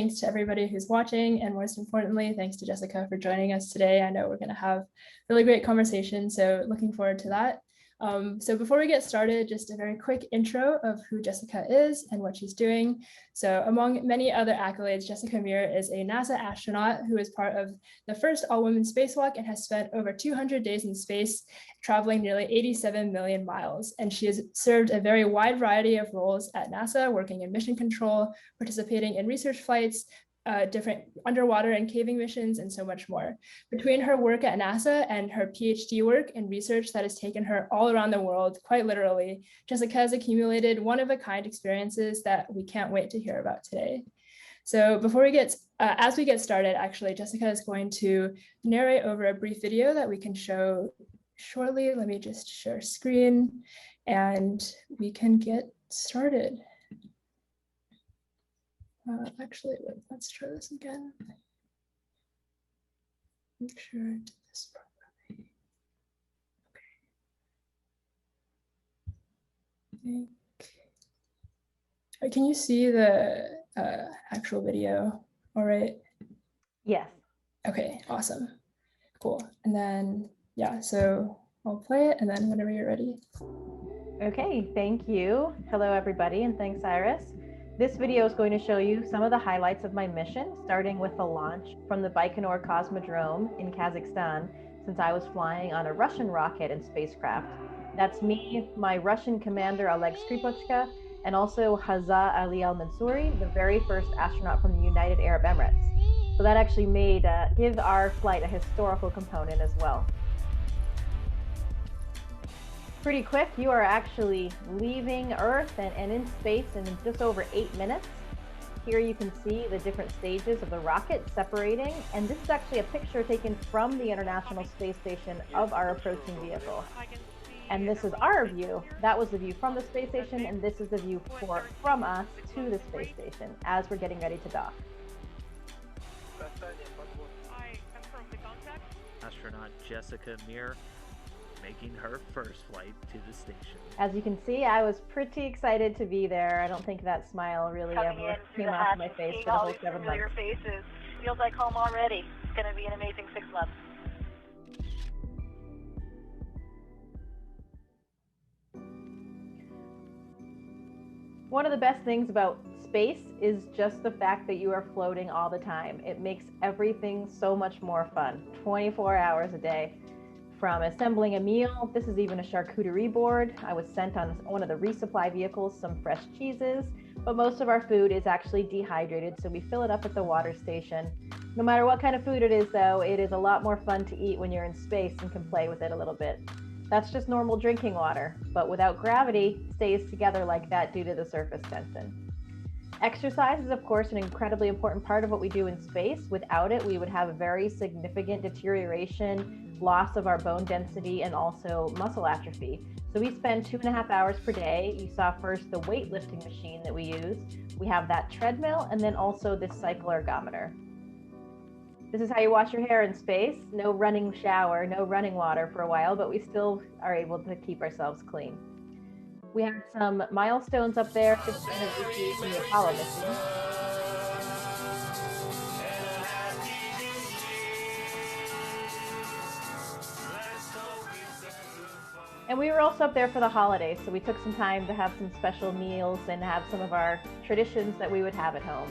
thanks to everybody who's watching, and most importantly, thanks to Jessica for joining us today. I know we're going to have a really great conversation, so looking forward to that. So before we get started, just a very quick intro of who Jessica is and what she's doing. So among many other accolades, Jessica Meir is a NASA astronaut who is part of the first all-women spacewalk and has spent over 200 days in space, traveling nearly 87 million miles. And she has served a very wide variety of roles at NASA, working in mission control, participating in research flights, different underwater and caving missions, and so much more. Between her work at NASA and her PhD work and research that has taken her all around the world, quite literally, Jessica has accumulated one-of-a-kind experiences that we can't wait to hear about today. So before we get, as we get started, actually, Jessica is going to narrate over a brief video that we can show shortly. Let me just share screen and we can get started. Actually, wait, let's try this again. Make sure I did this properly. Okay. Can you see the actual video? All right. Yes. Okay, awesome. Cool. And then, yeah, so I'll play it and then whenever you're ready. Okay, thank you. Hello, everybody, and thanks, Iris. This video is going to show you some of the highlights of my mission, starting with the launch from the Baikonur Cosmodrome in Kazakhstan, since I was flying on a Russian rocket and spacecraft. That's me, my Russian commander, Oleg Skripochka, and also Haza Ali Al-Mansouri, the very first astronaut from the United Arab Emirates. So that actually give our flight a historical component as well. Pretty quick, you are actually leaving Earth and in space in just over 8 minutes. Here you can see the different stages of the rocket separating, and this is actually a picture taken from the International Space Station of our approaching vehicle. And this is our view. That was the view from the space station, and this is the view from us to the space station as we're getting ready to dock. Astronaut Jessica Meir making her first flight to the station. As you can see, I was pretty excited to be there. I don't think that smile really ever came off my face for the whole 7 months. Your faces feels like home already. It's going to be an amazing 6 months. One of the best things about space is just the fact that you are floating all the time. It makes everything so much more fun, 24 hours a day. From assembling a meal, this is even a charcuterie board. I was sent on one of the resupply vehicles some fresh cheeses, but most of our food is actually dehydrated, so we fill it up at the water station. No matter what kind of food it is, though, it is a lot more fun to eat when you're in space and can play with it a little bit. That's just normal drinking water, but without gravity, it stays together like that due to the surface tension. Exercise is, of course, an incredibly important part of what we do in space. Without it, we would have a very significant deterioration, loss of our bone density, and also muscle atrophy. So we spend 2.5 hours per day. You saw first the weightlifting machine that we use. We have that treadmill, and then also this cycle ergometer. This is how you wash your hair in space. No running shower, no running water for a while, but we still are able to keep ourselves clean. We have some milestones up there, 15 anniversaries from the Apollo mission. And we were also up there for the holidays, so we took some time to have some special meals and have some of our traditions that we would have at home.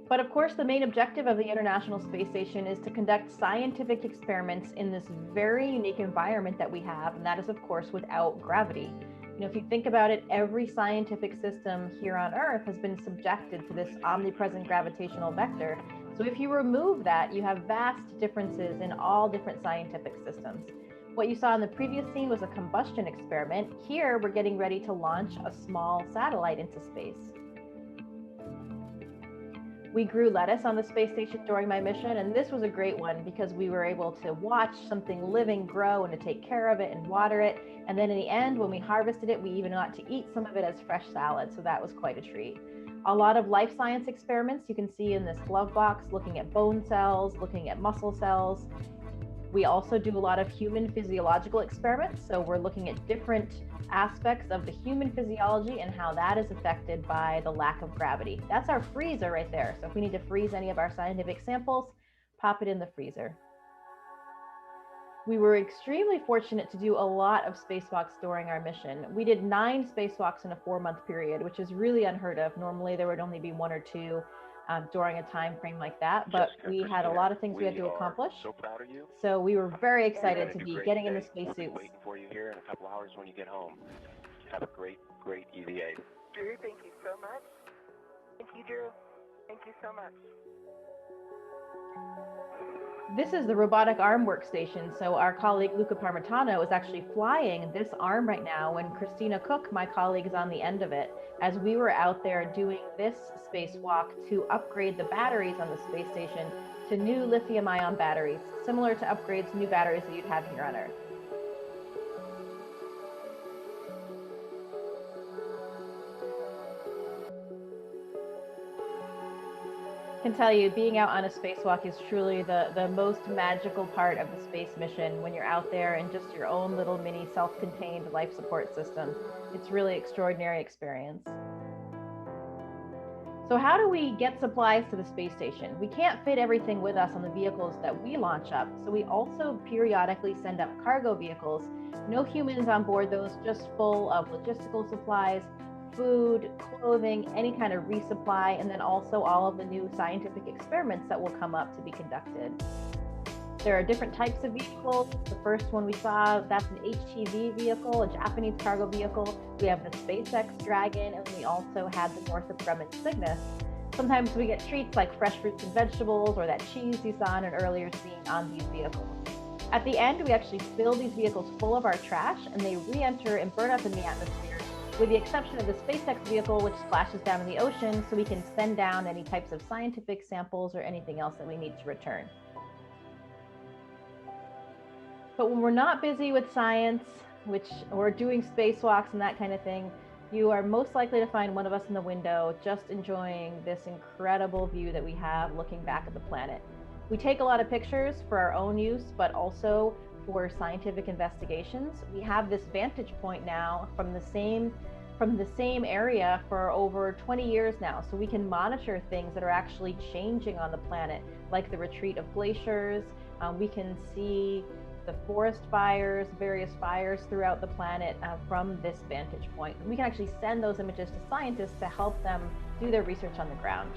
But of course, the main objective of the International Space Station is to conduct scientific experiments in this very unique environment that we have, and that is, of course, without gravity. You know, if you think about it, every scientific system here on Earth has been subjected to this omnipresent gravitational vector. So if you remove that, you have vast differences in all different scientific systems. What you saw in the previous scene was a combustion experiment. Here, we're getting ready to launch a small satellite into space. We grew lettuce on the space station during my mission, and this was a great one because we were able to watch something living grow and to take care of it and water it. And then in the end, when we harvested it, we even got to eat some of it as fresh salad. So that was quite a treat. A lot of life science experiments you can see in this glove box, looking at bone cells, looking at muscle cells. We also do a lot of human physiological experiments. So we're looking at different aspects of the human physiology and how that is affected by the lack of gravity. That's our freezer right there. So if we need to freeze any of our scientific samples, pop it in the freezer. We were extremely fortunate to do a lot of spacewalks during our mission. We did 9 spacewalks in a 4-month period, which is really unheard of. Normally there would only be 1 or 2 during a time frame like that, but we had a lot of things we had to accomplish. So proud of you. So we were very excited to be getting in the spacesuits. We'll be waiting for you here in a couple hours when you get home. Have a great EVA. Drew, thank you so much. Thank you, Drew. Thank you so much. This is the robotic arm workstation. So our colleague Luca Parmitano is actually flying this arm right now, and Christina Cook, my colleague, is on the end of it, as we were out there doing this spacewalk to upgrade the batteries on the space station to new lithium-ion batteries, similar to upgrades to new batteries that you'd have here on Earth. I can tell you, being out on a spacewalk is truly the most magical part of the space mission. When you're out there in just your own little mini self-contained life support system, it's really extraordinary experience. So how do we get supplies to the space station? We can't fit everything with us on the vehicles that we launch up, so we also periodically send up cargo vehicles. No humans on board those, just full of logistical supplies, food, clothing, any kind of resupply, and then also all of the new scientific experiments that will come up to be conducted. There are different types of vehicles. The first one we saw, that's an HTV vehicle, a Japanese cargo vehicle. We have the SpaceX Dragon, and we also had the Northrop Grumman Cygnus. Sometimes we get treats like fresh fruits and vegetables or that cheese you saw in an earlier scene on these vehicles. At the end, we actually fill these vehicles full of our trash, and they re-enter and burn up in the atmosphere, with the exception of the SpaceX vehicle, which splashes down in the ocean, so we can send down any types of scientific samples or anything else that we need to return. But when we're not busy with science, or doing spacewalks and that kind of thing, you are most likely to find one of us in the window just enjoying this incredible view that we have looking back at the planet. We take a lot of pictures for our own use, but also for scientific investigations. We have this vantage point now from the same area for over 20 years now, so we can monitor things that are actually changing on the planet, like the retreat of glaciers. We can see the forest fires, various fires throughout the planet from this vantage point. We can actually send those images to scientists to help them do their research on the ground.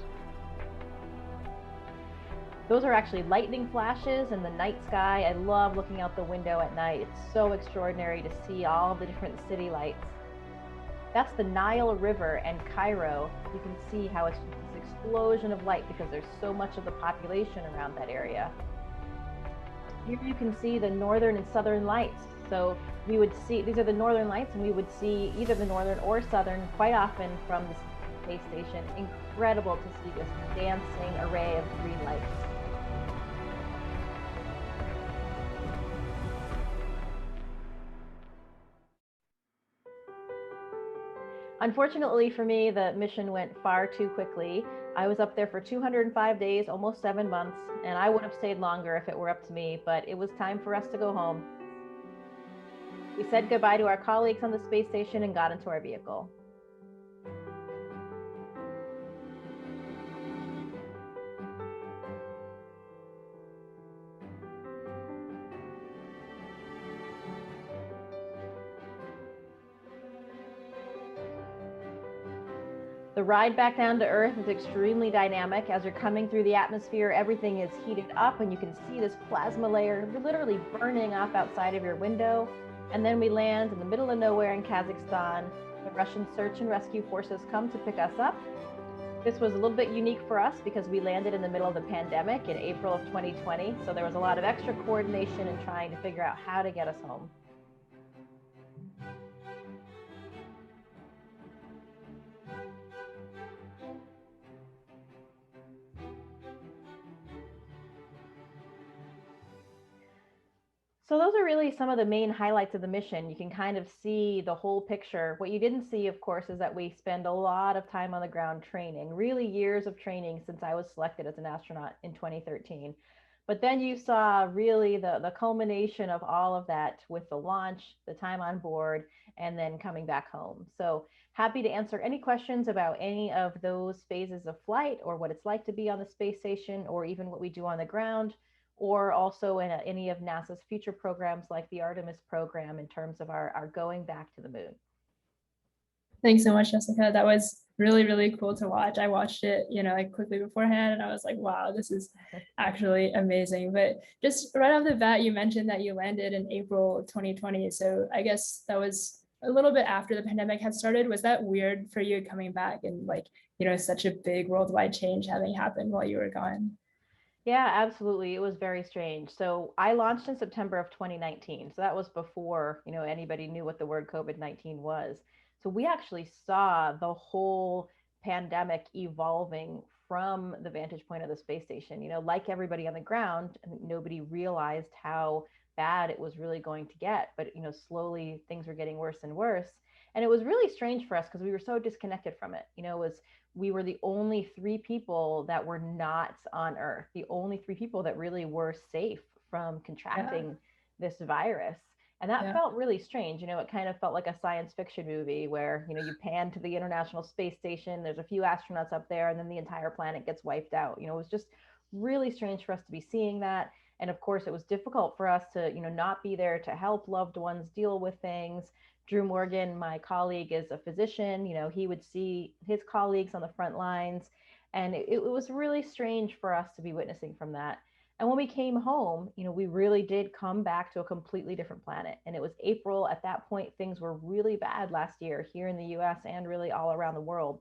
Those are actually lightning flashes in the night sky. I love looking out the window at night. It's so extraordinary to see all the different city lights. That's the Nile River and Cairo. You can see how it's this explosion of light because there's so much of the population around that area. Here you can see the northern and southern lights. So we would see, these are the northern lights, and we would see either the northern or southern quite often from the space station. Incredible to see this dancing array of green lights. Unfortunately for me, the mission went far too quickly. I was up there for 205 days, almost 7 months, and I would have stayed longer if it were up to me, but it was time for us to go home. We said goodbye to our colleagues on the space station and got into our vehicle. The ride back down to Earth is extremely dynamic. As you're coming through the atmosphere, everything is heated up and you can see this plasma layer literally burning up outside of your window. And then we land in the middle of nowhere in Kazakhstan. The Russian search and rescue forces come to pick us up. This was a little bit unique for us because we landed in the middle of the pandemic in April of 2020. So there was a lot of extra coordination in trying to figure out how to get us home. So those are really some of the main highlights of the mission. You can kind of see the whole picture. What you didn't see, of course, is that we spend a lot of time on the ground training, really years of training since I was selected as an astronaut in 2013. But then you saw really the culmination of all of that with the launch, the time on board, and then coming back home. So happy to answer any questions about any of those phases of flight, or what it's like to be on the space station, or even what we do on the ground, or also in any of NASA's future programs like the Artemis program in terms of our going back to the moon. Thanks so much, Jessica. That was really, really cool to watch. I watched it, like quickly beforehand, and I was like, wow, this is actually amazing. But just right off the bat, you mentioned that you landed in April of 2020. So I guess that was a little bit after the pandemic had started. Was that weird for you coming back and such a big worldwide change having happened while you were gone? Yeah, absolutely. It was very strange. So I launched in September of 2019. So that was before, anybody knew what the word COVID-19 was. So we actually saw the whole pandemic evolving from the vantage point of the space station. Like everybody on the ground, nobody realized how bad it was really going to get. But, slowly things were getting worse and worse. And it was really strange for us because we were so disconnected from it. We were the only three people that were not on Earth, the only three people that really were safe from contracting this virus. And that felt really strange. It kind of felt like a science fiction movie where, you pan to the International Space Station, there's a few astronauts up there, and then the entire planet gets wiped out. It was just really strange for us to be seeing that. And of course, it was difficult for us to, not be there to help loved ones deal with things. Drew Morgan, my colleague, is a physician. He would see his colleagues on the front lines. And it was really strange for us to be witnessing from that. And when we came home, we really did come back to a completely different planet. And it was April. At that point, things were really bad last year here in the US and really all around the world.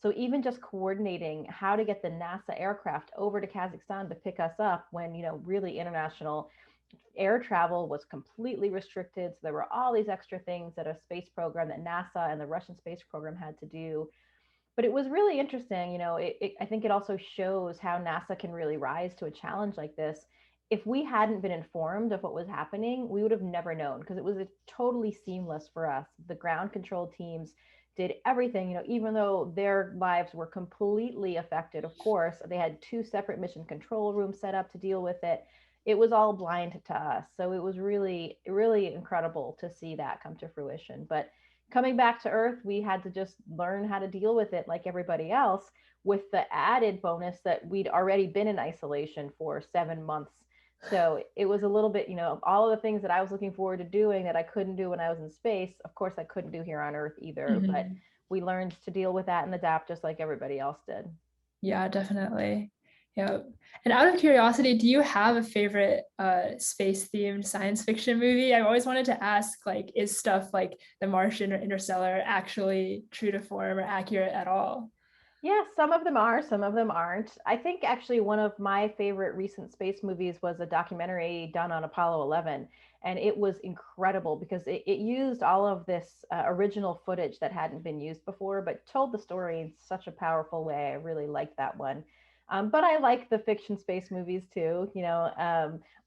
So even just coordinating how to get the NASA aircraft over to Kazakhstan to pick us up when, really international air travel was completely restricted. So there were all these extra things that a space program that NASA and the Russian space program had to do. But it was really interesting. I think it also shows how NASA can really rise to a challenge like this. If we hadn't been informed of what was happening, we would have never known, because it was totally seamless for us. The ground control teams did everything, even though their lives were completely affected. Of course, they had two separate mission control rooms set up to deal with it. It was all blind to us. So it was really, really incredible to see that come to fruition. But coming back to Earth, we had to just learn how to deal with it like everybody else, with the added bonus that we'd already been in isolation for 7 months. So it was a little bit, all of the things that I was looking forward to doing that I couldn't do when I was in space, of course, I couldn't do here on Earth either. Mm-hmm. But we learned to deal with that and adapt just like everybody else did. Yeah, definitely. Yeah. And out of curiosity, do you have a favorite space-themed science fiction movie? I've always wanted to ask, is stuff like The Martian or Interstellar actually true to form or accurate at all? Yeah, some of them are, some of them aren't. I think actually one of my favorite recent space movies was a documentary done on Apollo 11. And it was incredible because it used all of this original footage that hadn't been used before, but told the story in such a powerful way. I really liked that one. But I like the fiction space movies too.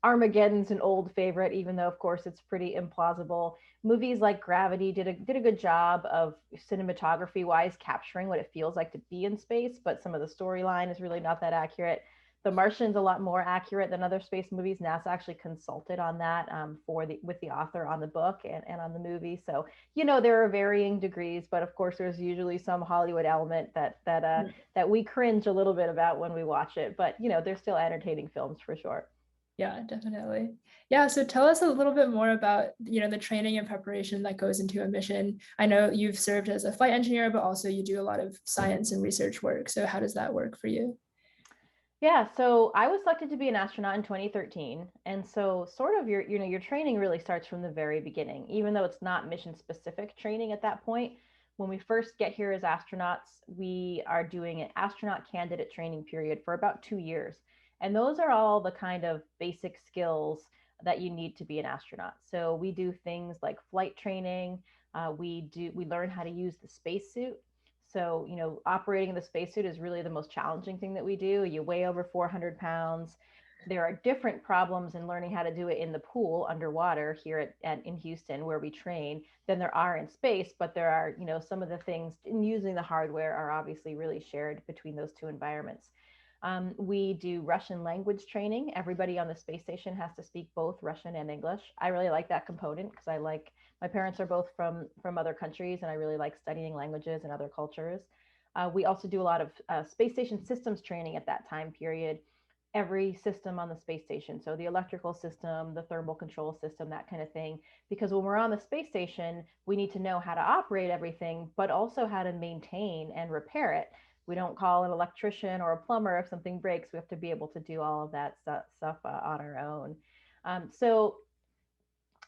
Armageddon's an old favorite, even though, of course, it's pretty implausible. Movies like Gravity did a good job of cinematography wise capturing what it feels like to be in space, but some of the storyline is really not that accurate. The Martian's a lot more accurate than other space movies. NASA actually consulted on that with the author on the book and on the movie. So, there are varying degrees, but of course there's usually some Hollywood element that we cringe a little bit about when we watch it, but they're still entertaining films for sure. Yeah, definitely. Yeah, so tell us a little bit more about, the training and preparation that goes into a mission. I know you've served as a flight engineer, but also you do a lot of science and research work. So how does that work for you? Yeah, so I was selected to be an astronaut in 2013. And so sort of your training really starts from the very beginning, even though it's not mission specific training at that point. When we first get here as astronauts, we are doing an astronaut candidate training period for about 2 years. And those are all the kind of basic skills that you need to be an astronaut. So we do things like flight training. We learn how to use the spacesuit. So, operating the spacesuit is really the most challenging thing that we do. You weigh over 400 pounds. There are different problems in learning how to do it in the pool underwater here in Houston, where we train, than there are in space. But there are, some of the things in using the hardware are obviously really shared between those two environments. We do Russian language training. Everybody on the space station has to speak both Russian and English. I really like that component because my parents are both from other countries, and I really like studying languages and other cultures. We also do a lot of space station systems training at that time period. Every system on the space station, so the electrical system, the thermal control system, that kind of thing. Because when we're on the space station, we need to know how to operate everything, but also how to maintain and repair it. We don't call an electrician or a plumber if something breaks. We have to be able to do all of that stuff on our own. So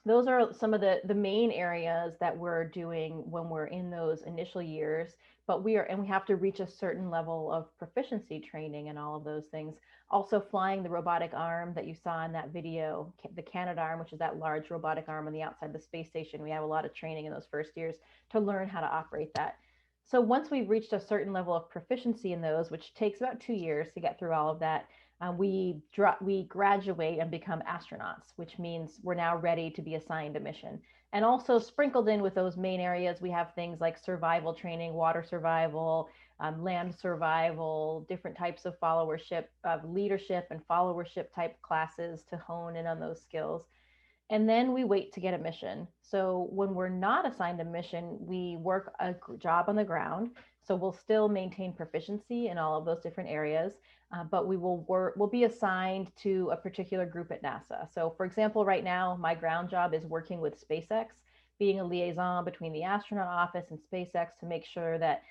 those are some of the main areas that we're doing when we're in those initial years, but we have to reach a certain level of proficiency training and all of those things. Also flying the robotic arm that you saw in that video, the Canadarm, which is that large robotic arm on the outside of the space station. We have a lot of training in those first years to learn how to operate that. So once we've reached a certain level of proficiency in those, which takes about 2 years to get through all of that, we graduate and become astronauts, which means we're now ready to be assigned a mission. And also sprinkled in with those main areas, we have things like survival training, water survival, land survival, different types of followership, of leadership and followership type classes to hone in on those skills. And then we wait to get a mission. So when we're not assigned a mission, we work a job on the ground. So we'll still maintain proficiency in all of those different areas, but we'll be assigned to a particular group at NASA. So for example, right now, my ground job is working with SpaceX, being a liaison between the astronaut office and SpaceX to make sure that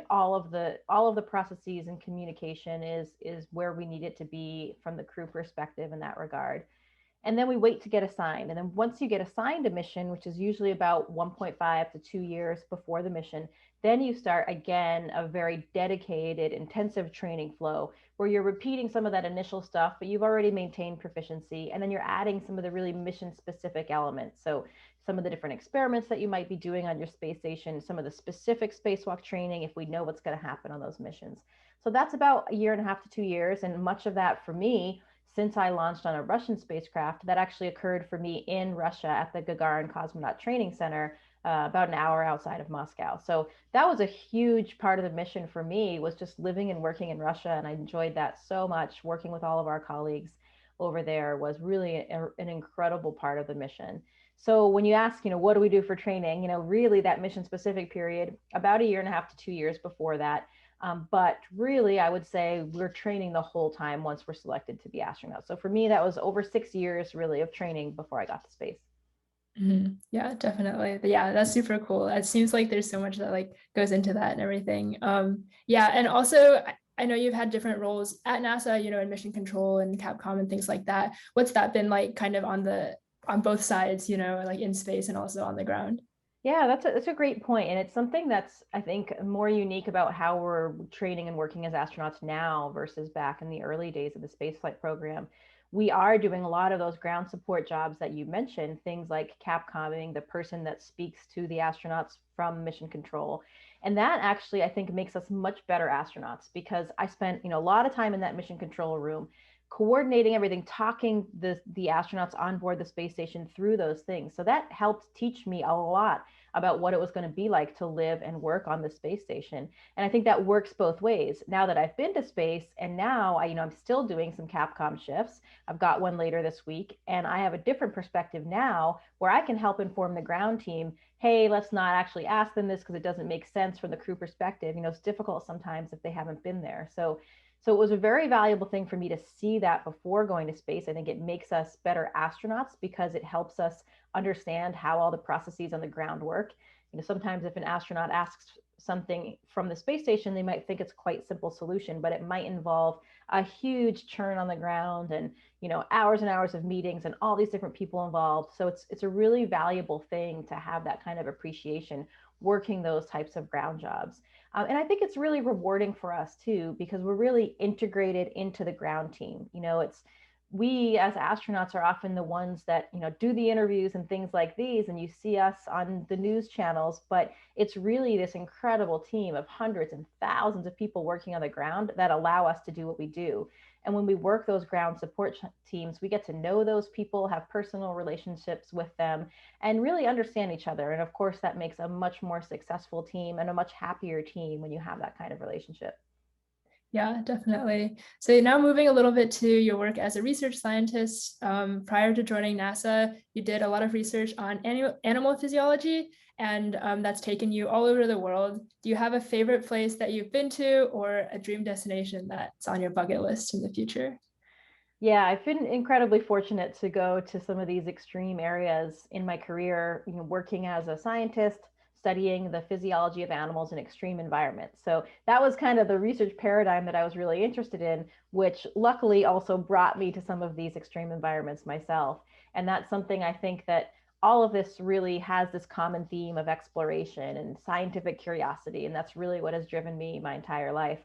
all of the processes and communication is where we need it to be from the crew perspective in that regard. And then we wait to get assigned. And then once you get assigned a mission, which is usually about 1.5 to 2 years before the mission, then you start again a very dedicated, intensive training flow where you're repeating some of that initial stuff, but you've already maintained proficiency. And then you're adding some of the really mission specific elements. So some of the different experiments that you might be doing on your space station, some of the specific spacewalk training, if we know what's going to happen on those missions. So that's about 1.5 to 2 years. And much of that for me, since I launched on a Russian spacecraft, that actually occurred for me in Russia at the Gagarin Cosmonaut Training Center, about an hour outside of Moscow. So that was a huge part of the mission for me, was just living and working in Russia. And I enjoyed that so much. Working with all of our colleagues over there was really an incredible part of the mission. So when you ask, what do we do for training, really that mission specific period, about 1.5 to 2 years before that. But really, I would say we're training the whole time once we're selected to be astronauts. So for me, that was over 6 years really of training before I got to space. Mm-hmm. Yeah, definitely. But yeah, that's super cool. It seems like there's so much that goes into that and everything. Yeah, and also I know you've had different roles at NASA, in mission control and Capcom and things like that. What's that been like, kind of on both sides, like in space and also on the ground? Yeah, that's a great point. And it's something that's, I think, more unique about how we're training and working as astronauts now versus back in the early days of the spaceflight program. We are doing a lot of those ground support jobs that you mentioned, things like Capcomming, the person that speaks to the astronauts from mission control. And that actually, I think, makes us much better astronauts, because I spent, a lot of time in that mission control room, coordinating everything, talking the astronauts on board the space station through those things. So that helped teach me a lot about what it was going to be like to live and work on the space station. And I think that works both ways. Now that I've been to space, and now I'm still doing some Capcom shifts. I've got one later this week, and I have a different perspective now where I can help inform the ground team. Hey, let's not actually ask them this because it doesn't make sense from the crew perspective. It's difficult sometimes if they haven't been there. So it was a very valuable thing for me to see that before going to space. I think it makes us better astronauts because it helps us understand how all the processes on the ground work. Sometimes if an astronaut asks something from the space station, they might think it's quite a simple solution, but it might involve a huge churn on the ground and hours and hours of meetings and all these different people involved. So it's a really valuable thing to have that kind of appreciation working those types of ground jobs. And I think it's really rewarding for us too, because we're really integrated into the ground team. We as astronauts are often the ones that, do the interviews and things like these, and you see us on the news channels, but it's really this incredible team of hundreds and thousands of people working on the ground that allow us to do what we do. And when we work those ground support teams, we get to know those people, have personal relationships with them, and really understand each other. And of course, that makes a much more successful team and a much happier team when you have that kind of relationship. Yeah, definitely. So now moving a little bit to your work as a research scientist, prior to joining NASA, you did a lot of research on animal physiology, and that's taken you all over the world. Do you have a favorite place that you've been to or a dream destination that's on your bucket list in the future? Yeah, I've been incredibly fortunate to go to some of these extreme areas in my career, working as a scientist, studying the physiology of animals in extreme environments. So that was kind of the research paradigm that I was really interested in, which luckily also brought me to some of these extreme environments myself. And that's something I think that all of this really has this common theme of exploration and scientific curiosity. And that's really what has driven me my entire life.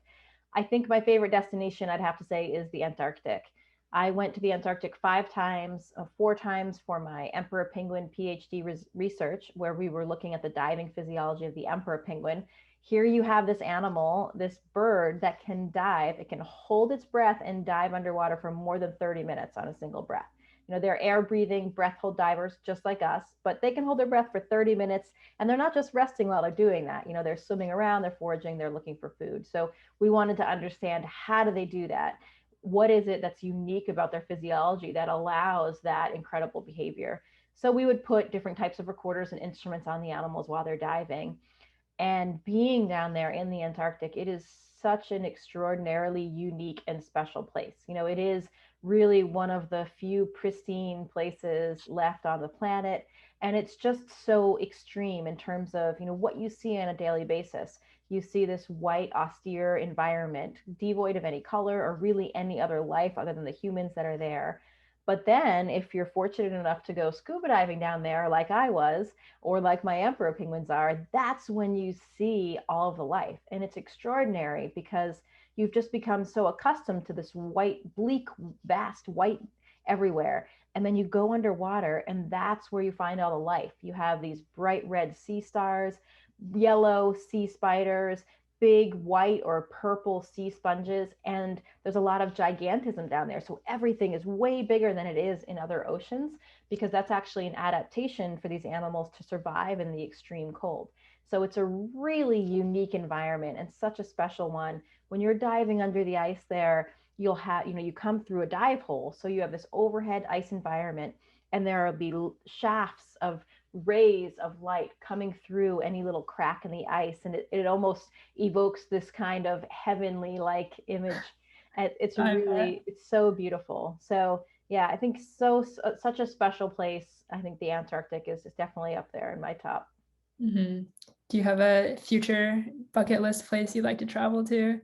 I think my favorite destination, I'd have to say, is the Antarctic. I went to the Antarctic 5 times, 4 times for my emperor penguin PhD research, where we were looking at the diving physiology of the emperor penguin. Here you have this animal, this bird that can dive. It can hold its breath and dive underwater for more than 30 minutes on a single breath. They're air breathing, breath hold divers just like us, but they can hold their breath for 30 minutes and they're not just resting while they're doing that. They're swimming around, they're foraging, they're looking for food. So we wanted to understand, how do they do that? What is it that's unique about their physiology that allows that incredible behavior? So we would put different types of recorders and instruments on the animals while they're diving. And being down there in the Antarctic, it is such an extraordinarily unique and special place. It is really one of the few pristine places left on the planet. And it's just so extreme in terms of, what you see on a daily basis. You see this white, austere environment, devoid of any color or really any other life other than the humans that are there. But then if you're fortunate enough to go scuba diving down there, like I was, or like my emperor penguins are, that's when you see all of the life. And it's extraordinary because you've just become so accustomed to this white, bleak, vast white everywhere. And then you go underwater and that's where you find all the life. You have these bright red sea stars, yellow sea spiders, big white or purple sea sponges, and there's a lot of gigantism down there. So everything is way bigger than it is in other oceans, because that's actually an adaptation for these animals to survive in the extreme cold. So it's a really unique environment and such a special one. When you're diving under the ice there, you'll have, you come through a dive hole. So you have this overhead ice environment, and there will be shafts of rays of light coming through any little crack in the ice. And it almost evokes this kind of heavenly like image. It's so beautiful. So yeah, I think such a special place. I think the Antarctic is definitely up there in my top. Mm-hmm. Do you have a future bucket list place you'd like to travel to?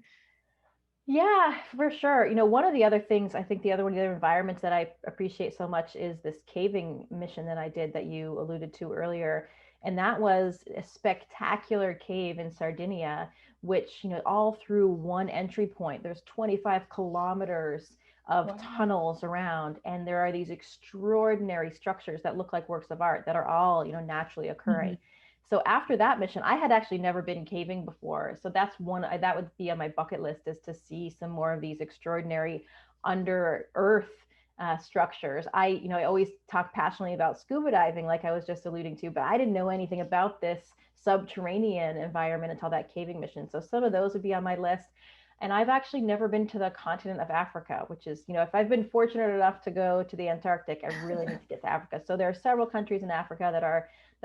Yeah, for sure. One of the other things, I think the other environments that I appreciate so much is this caving mission that I did that you alluded to earlier. And that was a spectacular cave in Sardinia, which, all through one entry point, there's 25 kilometers of tunnels around. And there are these extraordinary structures that look like works of art that are all, naturally occurring. Mm-hmm. So after that mission, I had actually never been caving before. So that's that would be on my bucket list, is to see some more of these extraordinary under earth structures. I always talk passionately about scuba diving, like I was just alluding to, but I didn't know anything about this subterranean environment until that caving mission. So some of those would be on my list. And I've actually never been to the continent of Africa, which is, if I've been fortunate enough to go to the Antarctic, I really need to get to Africa. So there are several countries in Africa that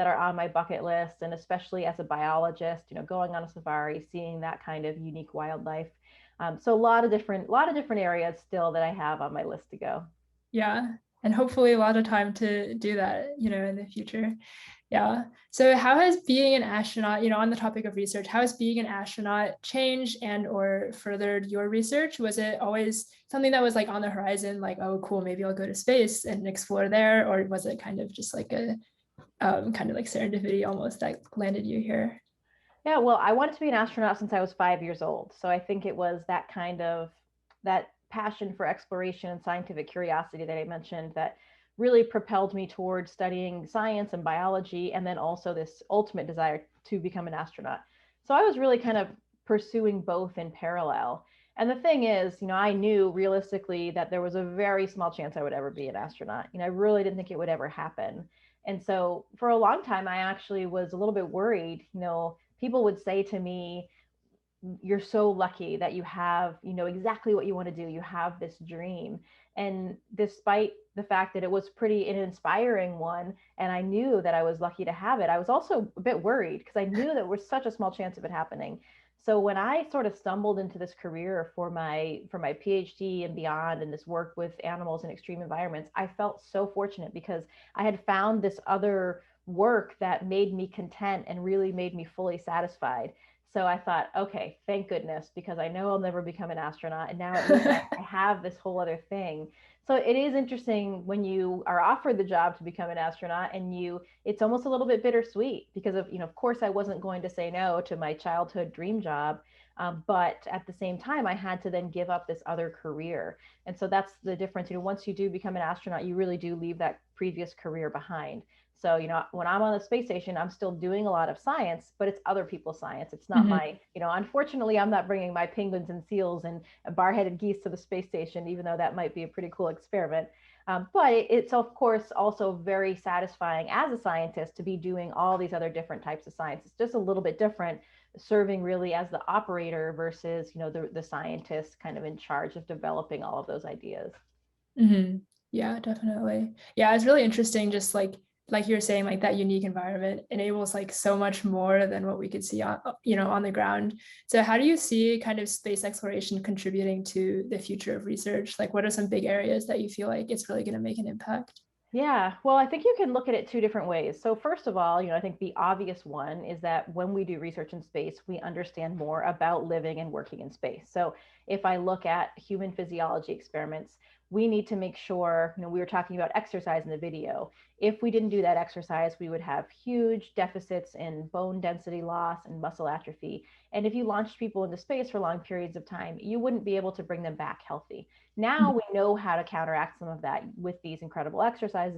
are on my bucket list, and especially as a biologist, going on a safari, seeing that kind of unique wildlife. So a lot of different areas still that I have on my list to go. Yeah, and hopefully a lot of time to do that, in the future. Yeah. So how has being an astronaut, on the topic of research, how has being an astronaut changed and or furthered your research? Was it always something that was like on the horizon, like, oh, cool, maybe I'll go to space and explore there? Or was it kind of just like a kind of like serendipity almost that landed you here? Yeah, well, I wanted to be an astronaut since I was 5 years old. So I think it was that passion for exploration and scientific curiosity that I mentioned that really propelled me towards studying science and biology, and then also this ultimate desire to become an astronaut. So I was really kind of pursuing both in parallel. And the thing is, I knew realistically that there was a very small chance I would ever be an astronaut. I really didn't think it would ever happen. And so for a long time, I actually was a little bit worried. People would say to me, you're so lucky that you have, you know, exactly what you want to do. You have this dream. And despite the fact that it was an inspiring one, and I knew that I was lucky to have it, I was also a bit worried because I knew that there was such a small chance of it happening. So when I sort of stumbled into this career for my PhD and beyond, and this work with animals in extreme environments, I felt so fortunate because I had found this other work that made me content and really made me fully satisfied. So I thought, okay, thank goodness, because I know I'll never become an astronaut. And now at least I have this whole other thing. So it is interesting when you are offered the job to become an astronaut, and it's almost a little bit bittersweet because of course I wasn't going to say no to my childhood dream job. But at the same time, I had to then give up this other career. And so that's the difference. Once you do become an astronaut, you really do leave that previous career behind. So, when I'm on the space station, I'm still doing a lot of science, but it's other people's science. It's not my, unfortunately, I'm not bringing my penguins and seals and bar-headed geese to the space station, even though that might be a pretty cool experiment. But it's, of course, also very satisfying as a scientist to be doing all these other different types of science. It's just a little bit different, serving really as the operator versus, the scientist kind of in charge of developing all of those ideas. Mm-hmm. Yeah, definitely. Yeah, it's really interesting, just like you were saying, like that unique environment enables like so much more than what we could see on the ground. So how do you see kind of space exploration contributing to the future of research? Like what are some big areas that you feel like it's really going to make an impact? Yeah, well, I think you can look at it two different ways. So first of all, I think the obvious one is that when we do research in space, we understand more about living and working in space. So if I look at human physiology experiments, we need to make sure, we were talking about exercise in the video. If we didn't do that exercise, we would have huge deficits in bone density loss and muscle atrophy. And if you launched people into space for long periods of time, you wouldn't be able to bring them back healthy. Now we know how to counteract some of that with these incredible exercise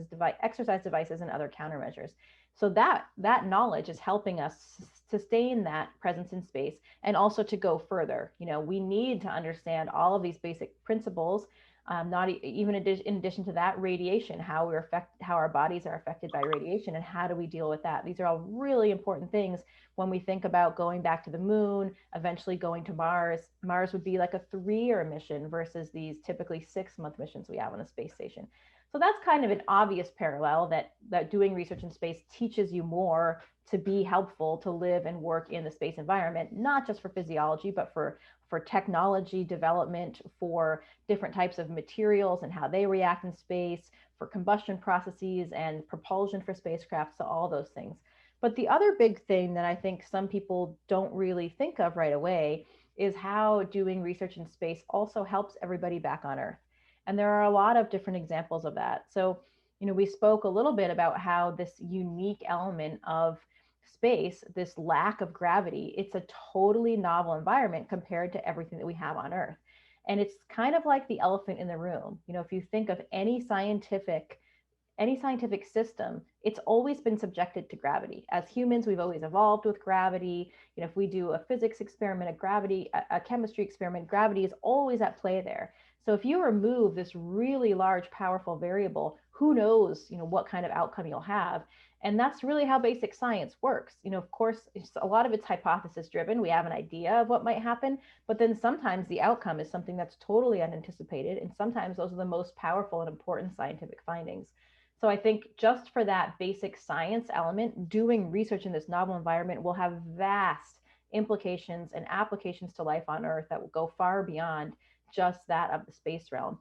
devices and other countermeasures. So that knowledge is helping us sustain that presence in space and also to go further. We need to understand all of these basic principles. Not even in addition to that, radiation, how our bodies are affected by radiation, and how do we deal with that? These are all really important things when we think about going back to the moon, eventually going to Mars. Mars would be like a 3-year mission versus these typically 6-month missions we have on the space station. So that's kind of an obvious parallel that doing research in space teaches you more to be helpful to live and work in the space environment, not just for physiology, but for technology development, for different types of materials and how they react in space, for combustion processes and propulsion for spacecraft, so all those things. But the other big thing that I think some people don't really think of right away is how doing research in space also helps everybody back on Earth. And there are a lot of different examples of that. So, we spoke a little bit about how this unique element of space, this lack of gravity, it's a totally novel environment compared to everything that we have on Earth. And it's kind of like the elephant in the room. If you think of any scientific system, it's always been subjected to gravity. As humans, we've always evolved with gravity. If we do a physics experiment, a chemistry experiment, gravity is always at play there. So if you remove this really large, powerful variable, who knows, what kind of outcome you'll have. And that's really how basic science works. Of course, a lot of it's hypothesis driven. We have an idea of what might happen, but then sometimes the outcome is something that's totally unanticipated. And sometimes those are the most powerful and important scientific findings. So I think just for that basic science element, doing research in this novel environment will have vast implications and applications to life on Earth that will go far beyond just that of the space realm.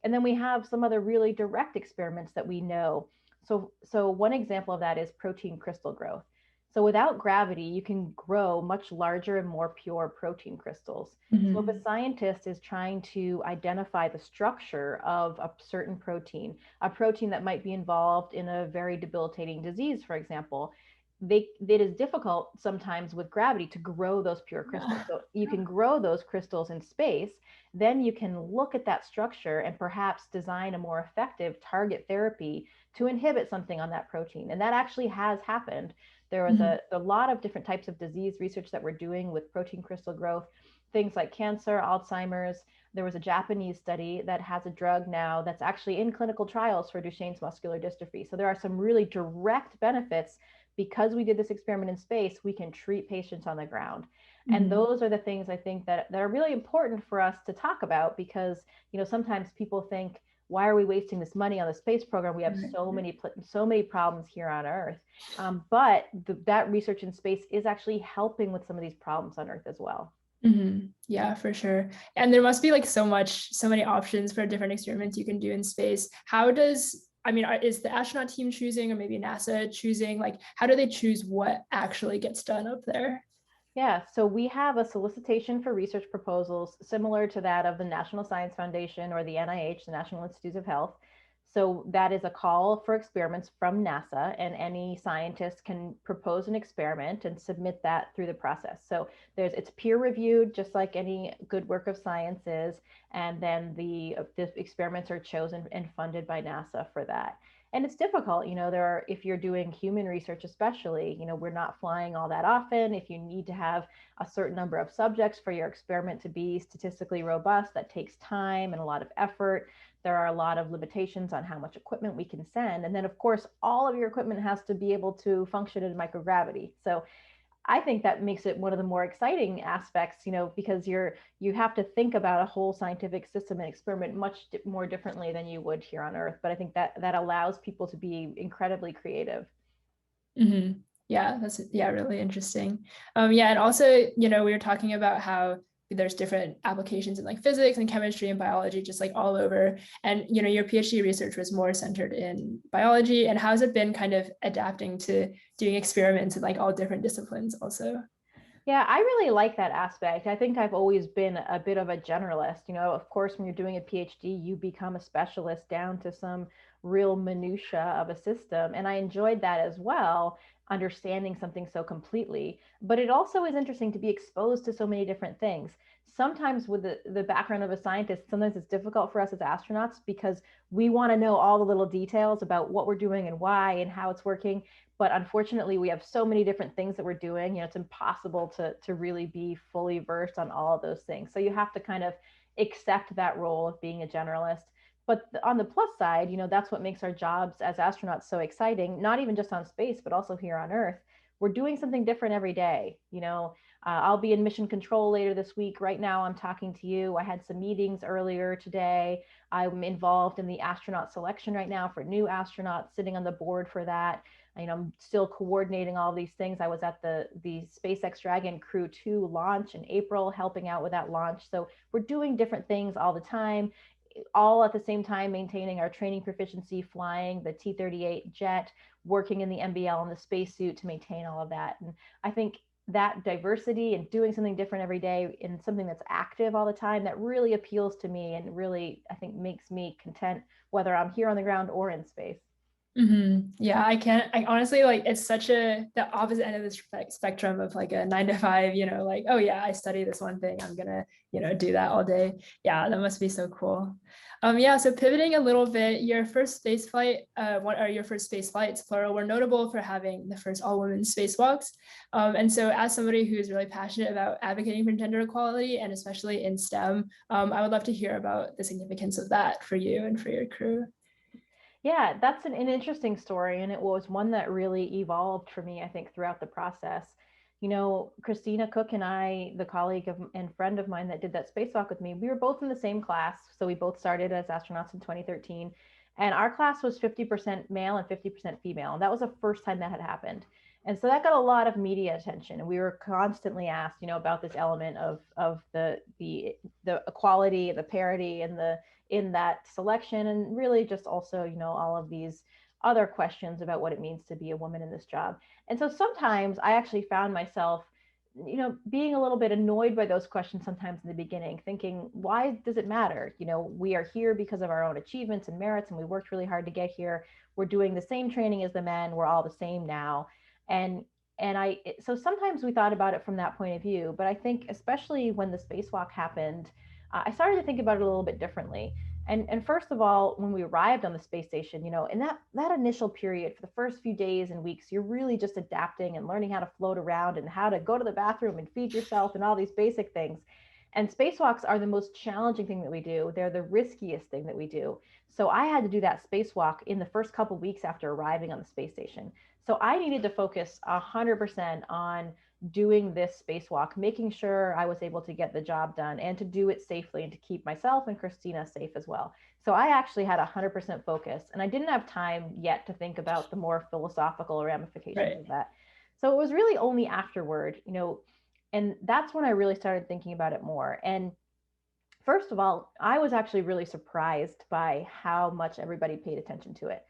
And then we have some other really direct experiments that we know. So one example of that is protein crystal growth. So without gravity, you can grow much larger and more pure protein crystals. Mm-hmm. So if a scientist is trying to identify the structure of a certain protein, a protein that might be involved in a very debilitating disease, for example, it is difficult sometimes with gravity to grow those pure crystals. So you can grow those crystals in space, then you can look at that structure and perhaps design a more effective target therapy to inhibit something on that protein. And that actually has happened. There was a lot of different types of disease research that we're doing with protein crystal growth, things like cancer, Alzheimer's. There was a Japanese study that has a drug now that's actually in clinical trials for Duchenne's muscular dystrophy. So there are some really direct benefits. Because we did this experiment in space, we can treat patients on the ground. And those are the things I think that are really important for us to talk about, because, sometimes people think, why are we wasting this money on the space program? We have so many problems here on Earth. But that research in space is actually helping with some of these problems on Earth as well. Yeah, for sure. And there must be like so many options for different experiments you can do in space. Is the astronaut team choosing, or maybe NASA choosing, like, how do they choose what actually gets done up there? Yeah, so we have a solicitation for research proposals similar to that of the National Science Foundation or the NIH, the National Institutes of Health. So that is a call for experiments from NASA, and any scientist can propose an experiment and submit that through the process. So it's peer reviewed, just like any good work of science is, and then the experiments are chosen and funded by NASA for that. And it's difficult, if you're doing human research, especially, we're not flying all that often. If you need to have a certain number of subjects for your experiment to be statistically robust, that takes time and a lot of effort. There are a lot of limitations on how much equipment we can send. And then, of course, all of your equipment has to be able to function in microgravity. So I think that makes it one of the more exciting aspects, because you have to think about a whole scientific system and experiment much more differently than you would here on Earth. But I think that allows people to be incredibly creative. Yeah, that's really interesting. And also, we were talking about how there's different applications in like physics and chemistry and biology, just like all over. And, your PhD research was more centered in biology. And how's it been kind of adapting to doing experiments in like all different disciplines also? Yeah, I really like that aspect. I think I've always been a bit of a generalist. Of course, when you're doing a PhD, you become a specialist down to some real minutia of a system. And I enjoyed that as well, understanding something so completely. But it also is interesting to be exposed to so many different things. Sometimes with the background of a scientist, sometimes it's difficult for us as astronauts because we want to know all the little details about what we're doing and why and how it's working. But unfortunately, we have so many different things that we're doing, it's impossible to really be fully versed on all of those things. So you have to kind of accept that role of being a generalist. But on the plus side, that's what makes our jobs as astronauts so exciting, not even just on space, but also here on Earth. We're doing something different every day. I'll be in mission control later this week. Right now, I'm talking to you. I had some meetings earlier today. I'm involved in the astronaut selection right now for new astronauts, sitting on the board for that. I'm still coordinating all these things. I was at the SpaceX Dragon Crew 2 launch in April, helping out with that launch. So we're doing different things all the time, all at the same time, maintaining our training proficiency, flying the T-38 jet, working in the MBL and the spacesuit to maintain all of that. And I think that diversity and doing something different every day in something that's active all the time, that really appeals to me and really, I think, makes me content, whether I'm here on the ground or in space. Yeah, I honestly, like, it's such the opposite end of the spectrum of like a 9 to 5, like, oh yeah, I study this one thing, I'm gonna, do that all day. Yeah, that must be so cool. So pivoting a little bit, your first space flight, your first space flights, plural, were notable for having the first all-women spacewalks. And so as somebody who's really passionate about advocating for gender equality, and especially in STEM, I would love to hear about the significance of that for you and for your crew. Yeah, that's an interesting story. And it was one that really evolved for me, I think, throughout the process. Christina Cook and I, the colleague and friend of mine that did that spacewalk with me, we were both in the same class. So we both started as astronauts in 2013. And our class was 50% male and 50% female. And that was the first time that had happened. And so that got a lot of media attention. And we were constantly asked, about this element of the equality, the parity, and in that selection, and really just also, all of these other questions about what it means to be a woman in this job. And so sometimes I actually found myself, being a little bit annoyed by those questions sometimes in the beginning, thinking, why does it matter? We are here because of our own achievements and merits, and we worked really hard to get here. We're doing the same training as the men. We're all the same now. So sometimes we thought about it from that point of view, but I think especially when the spacewalk happened, I started to think about it a little bit differently. And first of all, when we arrived on the space station, in that initial period, for the first few days and weeks, you're really just adapting and learning how to float around and how to go to the bathroom and feed yourself and all these basic things. And spacewalks are the most challenging thing that we do. They're the riskiest thing that we do. So I had to do that spacewalk in the first couple of weeks after arriving on the space station. So I needed to focus 100% on doing this spacewalk, making sure I was able to get the job done and to do it safely and to keep myself and Christina safe as well. So I actually had 100% focus, and I didn't have time yet to think about the more philosophical ramifications of that. So it was really only afterward, and that's when I really started thinking about it more. And first of all, I was actually really surprised by how much everybody paid attention to it.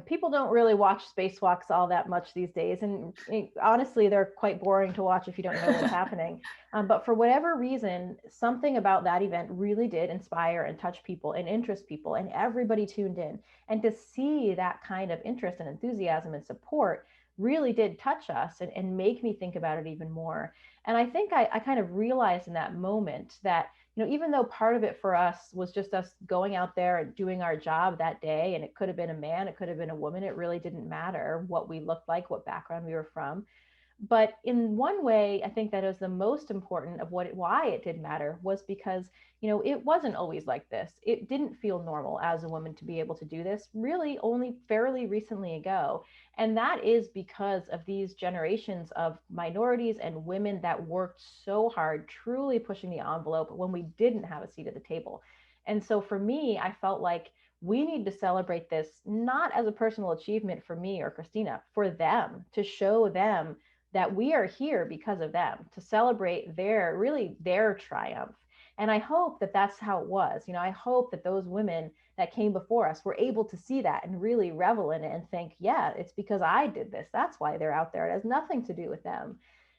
People don't really watch spacewalks all that much these days. And honestly, they're quite boring to watch if you don't know what's happening. But for whatever reason, something about that event really did inspire and touch people and interest people, and everybody tuned in. And to see that kind of interest and enthusiasm and support really did touch us and make me think about it even more. And I think I kind of realized in that moment that even though part of it for us was just us going out there and doing our job that day, and it could have been a man, it could have been a woman, it really didn't matter what we looked like, what background we were from. But in one way, I think that is the most important of why it did matter was because, it wasn't always like this. It didn't feel normal as a woman to be able to do this really only fairly recently ago. And that is because of these generations of minorities and women that worked so hard, truly pushing the envelope when we didn't have a seat at the table. And so for me, I felt like we need to celebrate this, not as a personal achievement for me or Christina, for them, to show them that we are here because of them, to celebrate their triumph. And I hope that that's how it was. I hope that those women that came before us were able to see that and really revel in it and think, yeah, it's because I did this. That's why they're out there. It has nothing to do with them.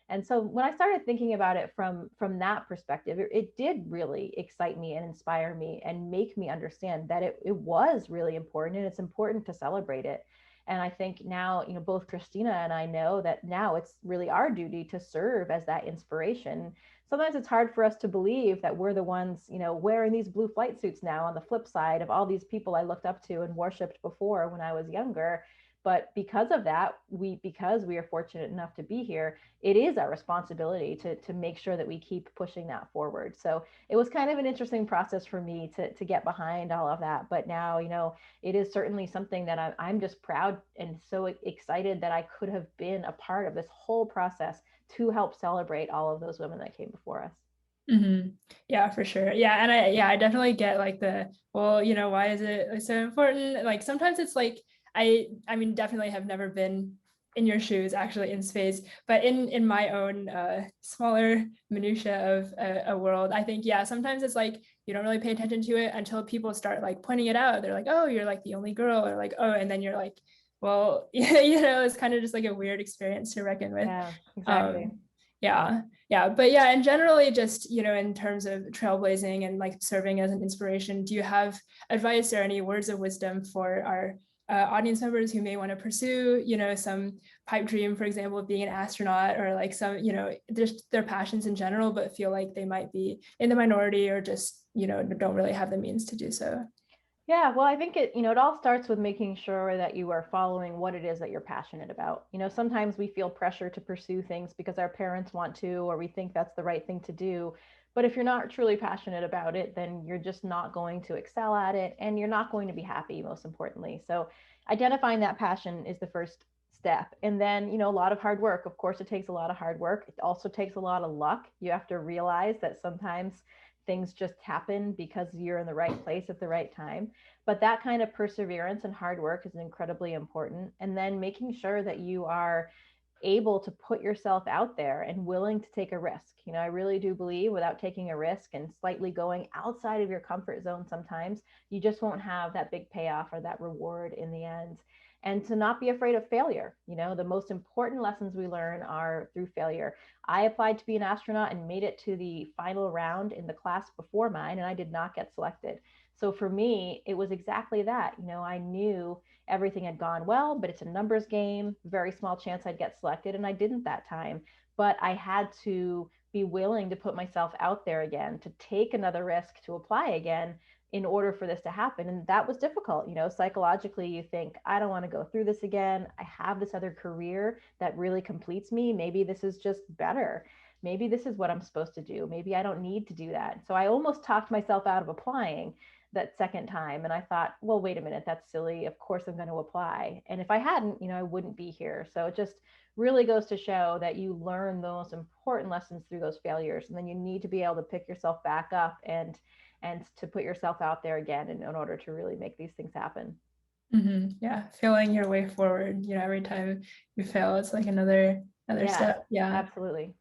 And so when I started thinking about it from that perspective, it did really excite me and inspire me and make me understand that it was really important, and it's important to celebrate it. And I think now, both Christina and I know that now it's really our duty to serve as that inspiration. Sometimes it's hard for us to believe that we're the ones, wearing these blue flight suits now on the flip side of all these people I looked up to and worshiped before when I was younger. But because of that, because we are fortunate enough to be here, it is our responsibility to make sure that we keep pushing that forward. So it was kind of an interesting process for me to get behind all of that. But now, it is certainly something that I'm just proud and so excited that I could have been a part of this whole process to help celebrate all of those women that came before us. Mm-hmm. Yeah, for sure. Yeah. And I definitely get like why is it so important? Like sometimes it's like, I mean, definitely have never been in your shoes actually in space, but in my own smaller minutia of a world, I think, yeah, sometimes it's like, you don't really pay attention to it until people start like pointing it out. They're like, oh, you're like the only girl, or like, oh, and then you're like, well, it's kind of just like a weird experience to reckon with. Yeah, exactly. But and generally just, in terms of trailblazing and like serving as an inspiration, do you have advice or any words of wisdom for our audience members who may want to pursue, some pipe dream, for example, of being an astronaut, or like some, just their passions in general, but feel like they might be in the minority or just, don't really have the means to do so? Yeah, well, I think it all starts with making sure that you are following what it is that you're passionate about. Sometimes we feel pressure to pursue things because our parents want to, or we think that's the right thing to do. But if you're not truly passionate about it, then you're just not going to excel at it, and you're not going to be happy, most importantly. So identifying that passion is the first step. And then, a lot of hard work. Of course, it takes a lot of hard work. It also takes a lot of luck. You have to realize that sometimes things just happen because you're in the right place at the right time. But that kind of perseverance and hard work is incredibly important. And then making sure that you are able to put yourself out there and willing to take a risk. I really do believe without taking a risk and slightly going outside of your comfort zone, sometimes you just won't have that big payoff or that reward in the end. And to not be afraid of failure. The most important lessons we learn are through failure. I applied to be an astronaut and made it to the final round in the class before mine, and I did not get selected. So for me, it was exactly that. I knew everything had gone well, but it's a numbers game, very small chance I'd get selected, and I didn't that time. But I had to be willing to put myself out there again, to take another risk, to apply again in order for this to happen. And that was difficult. Psychologically, you think, I don't want to go through this again. I have this other career that really completes me. Maybe this is just better. Maybe this is what I'm supposed to do. Maybe I don't need to do that. So I almost talked myself out of applying. that second time. And I thought, well, wait a minute, that's silly. Of course I'm going to apply. And if I hadn't, I wouldn't be here. So it just really goes to show that you learn the most important lessons through those failures. And then you need to be able to pick yourself back up and to put yourself out there again in order to really make these things happen. Yeah, feeling your way forward. Every time you fail, it's like another step. Yeah, absolutely.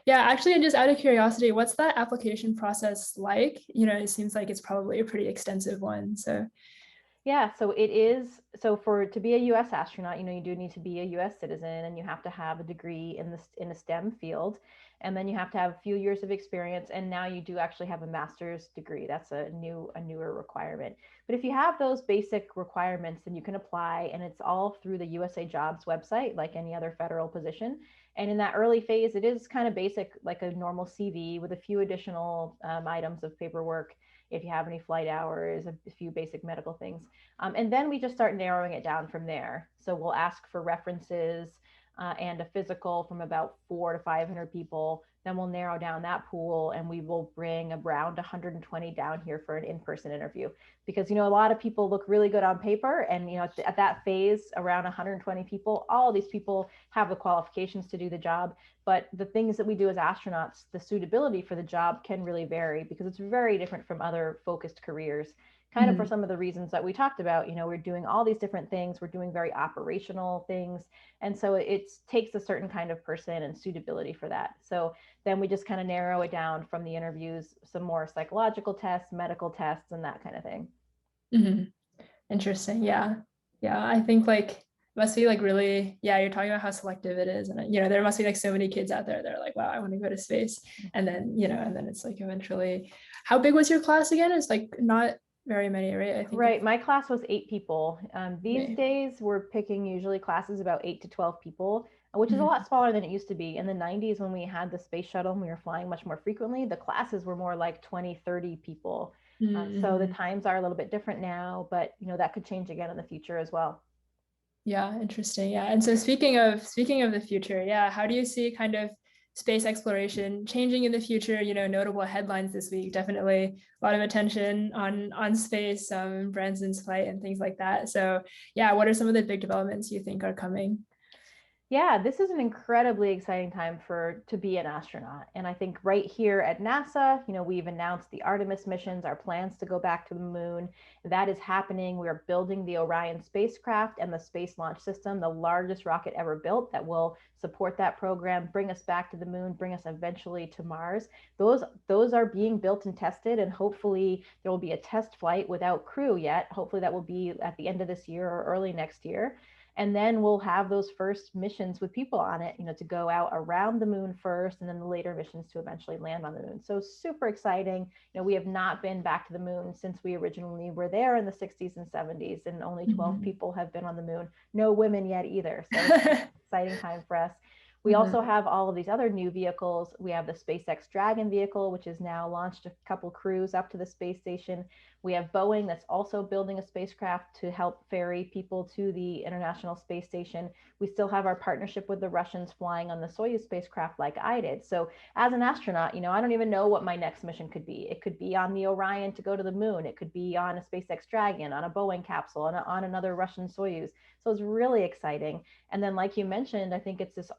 Yeah, actually, and just out of curiosity, what's that application process like? It seems like it's probably a pretty extensive one. So yeah, so it is. So to be a U.S. astronaut, you do need to be a U.S. citizen, and you have to have a degree in a STEM field, and then you have to have a few years of experience. And now you do actually have a master's degree. That's a newer requirement. But if you have those basic requirements, then you can apply, and it's all through the USA Jobs website, like any other federal position. And in that early phase, it is kind of basic, like a normal CV with a few additional items of paperwork. If you have any flight hours, a few basic medical things. And then we just start narrowing it down from there. So we'll ask for references and a physical from about 400 to 500 people. Then we'll narrow down that pool, and we will bring around 120 down here for an in-person interview. Because, a lot of people look really good on paper, and, at that phase, around 120 people, all of these people have the qualifications to do the job. But the things that we do as astronauts, the suitability for the job can really vary, because it's very different from other focused careers, kind of for some of the reasons that we talked about. We're doing all these different things. We're doing very operational things. And so it takes a certain kind of person and suitability for that. So then we just kind of narrow it down from the interviews, some more psychological tests, medical tests, and that kind of thing. Interesting. Yeah. I think must be really, you're talking about how selective it is. And, there must be so many kids out there that are like, wow, I want to go to space. And then, and then it's eventually, how big was your class again? It's not very many, right? I think. Right. My class was 8 people. These days we're picking usually classes about 8 to 12 people, which is a lot smaller than it used to be. In the 90s, when we had the space shuttle and we were flying much more frequently, the classes were more like 20, 30 people. So the times are a little bit different now, but that could change again in the future as well. Yeah, interesting. Yeah. And so speaking of the future, how do you see kind of space exploration changing in the future? Notable headlines this week, definitely a lot of attention on space, Branson's flight and things like that. So what are some of the big developments you think are coming? Yeah, this is an incredibly exciting time to be an astronaut. And I think right here at NASA, we've announced the Artemis missions, our plans to go back to the moon. That is happening. We are building the Orion spacecraft and the Space Launch System, the largest rocket ever built that will support that program, bring us back to the moon, bring us eventually to Mars. Those are being built and tested, and hopefully there will be a test flight without crew yet. Hopefully that will be at the end of this year or early next year. And then we'll have those first missions with people on it, to go out around the moon first, and then the later missions to eventually land on the moon. So super exciting. We have not been back to the moon since we originally were there in the 60s and 70s, and only 12 people have been on the moon. No women yet either. So it's an exciting time for us. We also have all of these other new vehicles. We have the SpaceX Dragon vehicle, which has now launched a couple crews up to the space station. We have Boeing that's also building a spacecraft to help ferry people to the International Space Station. We still have our partnership with the Russians flying on the Soyuz spacecraft like I did. So as an astronaut, I don't even know what my next mission could be. It could be on the Orion to go to the moon. It could be on a SpaceX Dragon, on a Boeing capsule, on another Russian Soyuz. So it's really exciting. And then, like you mentioned, I think it's this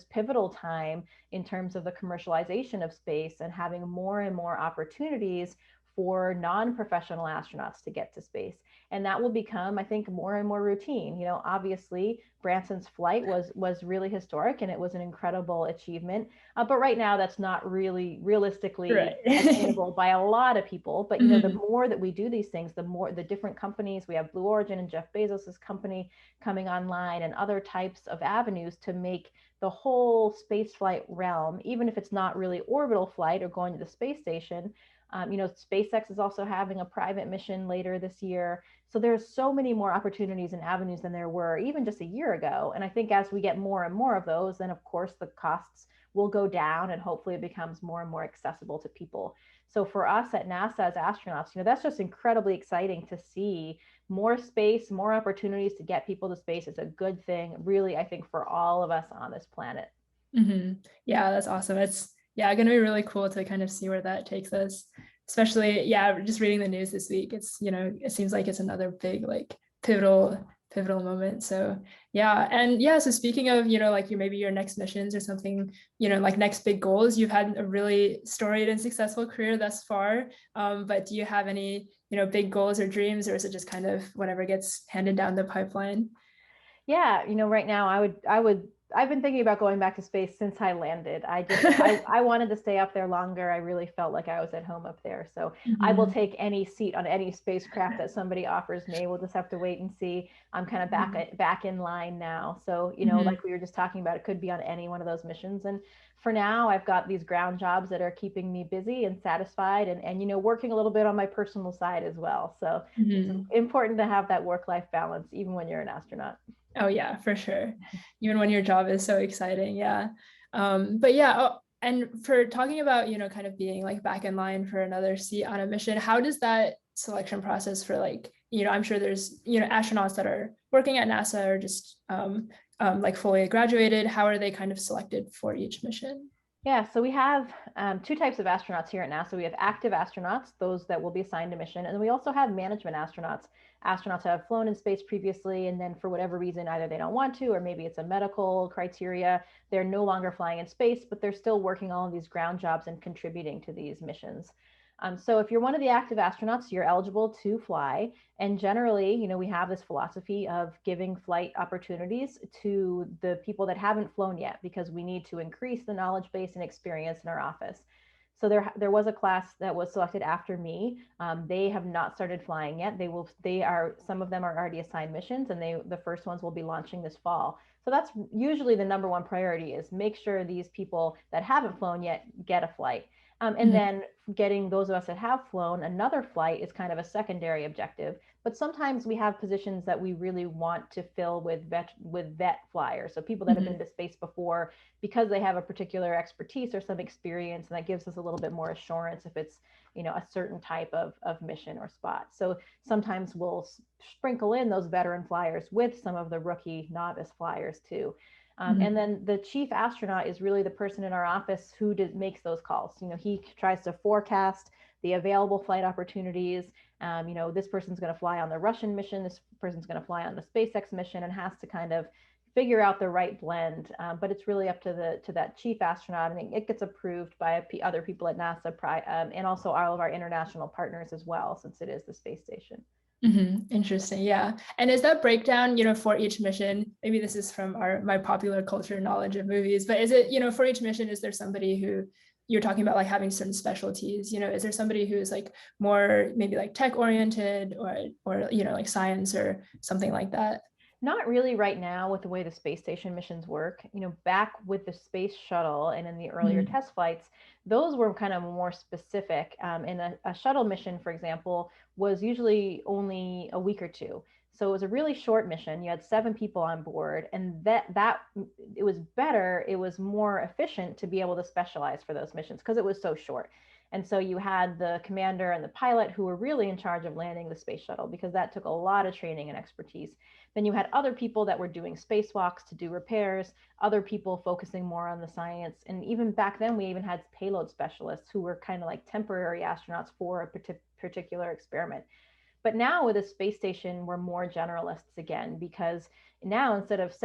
pivotal time in terms of the commercialization of space and having more and more opportunities for non-professional astronauts to get to space. And that will become, I think, more and more routine. Obviously Branson's flight was really historic, and it was an incredible achievement. But right now that's not really realistically attainable by a lot of people. But the more that we do these things, the more the different companies, we have Blue Origin and Jeff Bezos's company coming online, and other types of avenues to make the whole space flight realm, even if it's not really orbital flight or going to the space station. SpaceX is also having a private mission later this year. So there's so many more opportunities and avenues than there were even just a year ago. And I think as we get more and more of those, then of course the costs will go down, and hopefully it becomes more and more accessible to people. So for us at NASA as astronauts, that's just incredibly exciting to see more space, more opportunities to get people to space. It's a good thing, really, I think, for all of us on this planet. Yeah, that's awesome. It's going to be really cool to kind of see where that takes us. especially, yeah, just reading the news this week, it's, it seems like it's another big, like, pivotal moment. So yeah. And yeah, so speaking of, like maybe your next missions or something, like next big goals, you've had a really storied and successful career thus far. But do you have any, big goals or dreams, or is it just kind of whatever gets handed down the pipeline? Yeah, right now I've been thinking about going back to space since I landed. I wanted to stay up there longer. I really felt like I was at home up there. So I will take any seat on any spacecraft that somebody offers me. We'll just have to wait and see. I'm kind of back in line now. So, like we were just talking about, it could be on any one of those missions. And for now, I've got these ground jobs that are keeping me busy and satisfied, and working a little bit on my personal side as well. So it's important to have that work-life balance, even when you're an astronaut. Oh yeah, for sure. Even when your job is so exciting. Yeah. But yeah, and for talking about, kind of being like back in line for another seat on a mission, how does that selection process for like, I'm sure there's, astronauts that are working at NASA or just like fully graduated. How are they kind of selected for each mission? Yeah, so we have two types of astronauts here at NASA. We have active astronauts, those that will be assigned a mission, and then we also have management astronauts. Astronauts have flown in space previously, and then for whatever reason, either they don't want to, or maybe it's a medical criteria, they're no longer flying in space, but they're still working all of these ground jobs and contributing to these missions. So if you're one of the active astronauts, you're eligible to fly. And generally, we have this philosophy of giving flight opportunities to the people that haven't flown yet, because we need to increase the knowledge base and experience in our office. So there was a class that was selected after me. They have not started flying yet. Some of them are already assigned missions, and the first ones will be launching this fall. So that's usually the number one priority, is make sure these people that haven't flown yet get a flight. And then getting those of us that have flown another flight is kind of a secondary objective. But sometimes we have positions that we really want to fill with vet flyers. So people that have been to space before, because they have a particular expertise or some experience, and that gives us a little bit more assurance if it's, a certain type of mission or spot. So sometimes we'll sprinkle in those veteran flyers with some of the rookie novice flyers too. And then the chief astronaut is really the person in our office who makes those calls. He tries to forecast the available flight opportunities. This person's going to fly on the Russian mission, this person's going to fly on the SpaceX mission, and has to kind of figure out the right blend. But it's really up to that chief astronaut, and it gets approved by other people at NASA, and also all of our international partners as well, since it is the space station. Interesting. Yeah. And is that breakdown, for each mission? Maybe this is from my popular culture knowledge of movies, but is it, for each mission, is there somebody who you're talking about, like having certain specialties? Is there somebody who's like more maybe like tech oriented or like science or something like that? Not really right now with the way the space station missions work. Back with the space shuttle and in the earlier test flights, those were kind of more specific. And a shuttle mission, for example, was usually only a week or two. So it was a really short mission. You had 7 people on board, and that it was better. It was more efficient to be able to specialize for those missions because it was so short. And so you had the commander and the pilot who were really in charge of landing the space shuttle, because that took a lot of training and expertise. Then you had other people that were doing spacewalks to do repairs, other people focusing more on the science. And even back then, we even had payload specialists who were kind of like temporary astronauts for a particular experiment. But now with a space station, we're more generalists again, because now instead of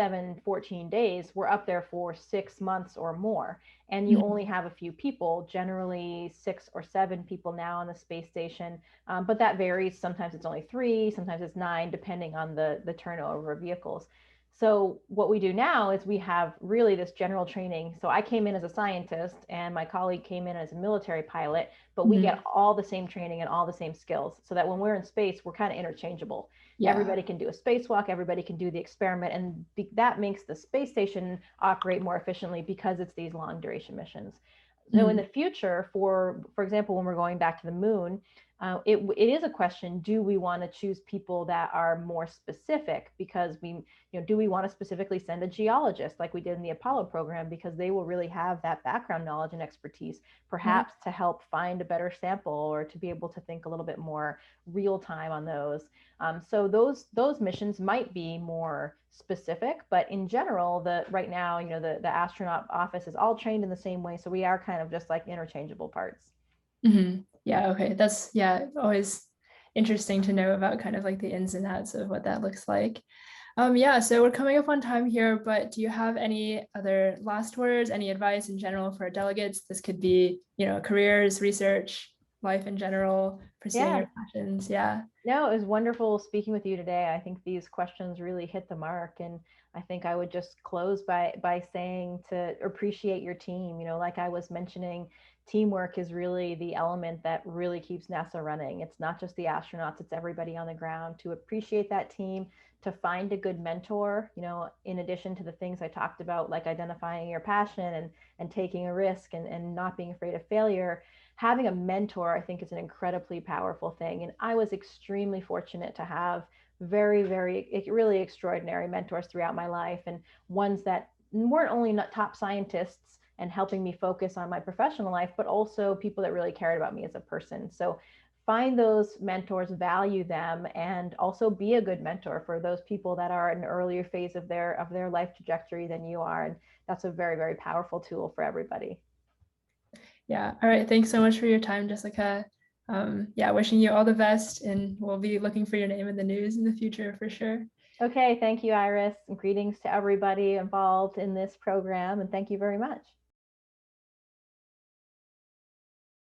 14 days, we're up there for 6 months or more. And you only have a few people, generally 6 or 7 people now on the space station. But that varies. Sometimes it's only 3, sometimes it's 9, depending on the turnover of vehicles. So what we do now is we have really this general training. So I came in as a scientist and my colleague came in as a military pilot, but we get all the same training and all the same skills, so that when we're in space, we're kind of interchangeable. Yeah. Everybody can do a spacewalk, everybody can do the experiment, and that makes the space station operate more efficiently because it's these long duration missions. So in the future, for example, when we're going back to the moon, it is a question: do we want to choose people that are more specific? Because do we want to specifically send a geologist like we did in the Apollo program, because they will really have that background knowledge and expertise, perhaps to help find a better sample or to be able to think a little bit more real time on those. So those missions might be more specific, but in general, right now, the astronaut office is all trained in the same way. So we are kind of just like interchangeable parts. Yeah, okay. That's, yeah, always interesting to know about kind of like the ins and outs of what that looks like. Yeah, so we're coming up on time here, but do you have any other last words, any advice in general for delegates? This could be, careers, research, life in general, pursuing Yeah. your passions. Yeah. No, it was wonderful speaking with you today. I think these questions really hit the mark, and I think I would just close by saying to appreciate your team. Like I was mentioning, teamwork is really the element that really keeps NASA running. It's not just the astronauts, it's everybody on the ground. To appreciate that team, to find a good mentor, in addition to the things I talked about, like identifying your passion and taking a risk and not being afraid of failure. Having a mentor, I think, is an incredibly powerful thing. And I was extremely fortunate to have very, very, really extraordinary mentors throughout my life, and ones that weren't only not top scientists and helping me focus on my professional life, but also people that really cared about me as a person. So find those mentors, value them, and also be a good mentor for those people that are in an earlier phase of their life trajectory than you are. And that's a very, very powerful tool for everybody. Yeah. All right. Thanks so much for your time, Jessica. Yeah, wishing you all the best, and we'll be looking for your name in the news in the future for sure. Okay, thank you, Iris, and greetings to everybody involved in this program, and thank you very much.